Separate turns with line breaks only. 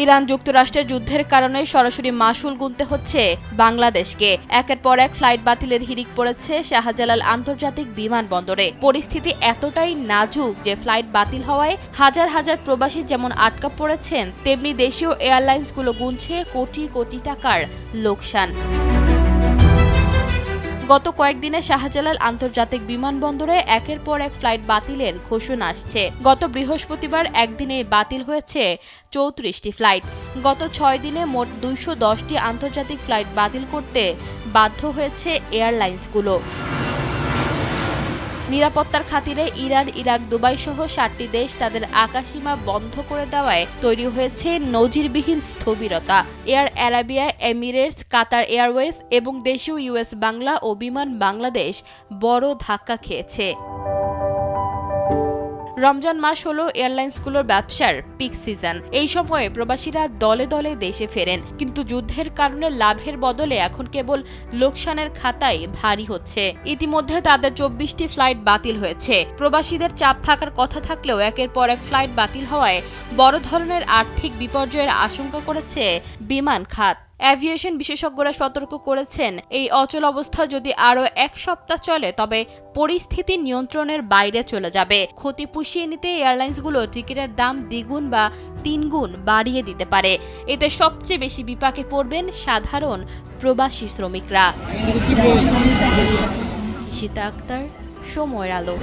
Iran যুক্তরাষ্ট্রের যুদ্ধের কারণে সরাসরি মাশুল গুনতে হচ্ছে বাংলাদেশকে। একের পর এক ফ্লাইট বাতিলের হিড়িক পড়েছে শাহজালাল আন্তর্জাতিক বিমানবন্দরে। পরিস্থিতি এতটাই নাজুক যে ফ্লাইট বাতিল হওয়ায় হাজার হাজার প্রবাসী যেমন আটকা পড়েছেন, তেমনি দেশীয় এয়ারলাইন্সগুলো গুনছে কোটি কোটি টাকার লোকসান। গত কয়েকদিনে শাহজালাল আন্তর্জাতিক বিমানবন্দরে একের পর এক ফ্লাইট বাতিলের ঘোষণা আসছে। গত বৃহস্পতিবার একদিনে বাতিল হয়েছে 34টি ফ্লাইট। গত 6 দিনে মোট 210টি আন্তর্জাতিক ফ্লাইট বাতিল করতে বাধ্য হয়েছে এয়ারলাইন্সগুলো। নিরাপত্তার খাতিরে ইরান, ইরাক, দুবাই সহ 7টি দেশ তাদের আকাশসীমা বন্ধ করে দেওয়ায় তৈরি হয়েছে নজিরবিহীন স্থবিরতা। Air Arabia, Emirates, Qatar Airways এবং দেশীয় ইউএস বাংলা ও বিমান বাংলাদেশ বড় ধাক্কা খেয়েছে। রমজান মাস হলো এয়ারলাইন্সগুলোর ব্যবসার পিক সিজন। এই সময়ে প্রবাসীরা দলে দলে দেশে ফেরেন, কিন্তু যুদ্ধের কারণে লাভের বদলে এখন কেবল লোকসানের খাতায় ভারী হচ্ছে। ইতিমধ্যে তাদের 24টি ফ্লাইট বাতিল হয়েছে। প্রবাসীদের চাপ থাকার কথা থাকলেও একের পর এক ফ্লাইট বাতিল হওয়ায় বড় ধরনের আর্থিক বিপর্যয়ের আশঙ্কা করেছে বিমান খাত। অ্যাভিয়েশন বিশেষজ্ঞরা সতর্ক করেছেন, এই অচল অবস্থা যদি আরও এক সপ্তাহ চলে তবে পরিস্থিতি নিয়ন্ত্রণের বাইরে চলে যাবে। ক্ষতি পুষিয়ে নিতে এয়ারলাইন্সগুলো টিকিটের দাম দ্বিগুণ বা 3 গুণ বাড়িয়ে দিতে পারে। এতে সবচেয়ে বেশি বিপাকে পড়বেন সাধারণ প্রবাসী শ্রমিকরা। ঈশিতা আক্তার, সময়ের আলো।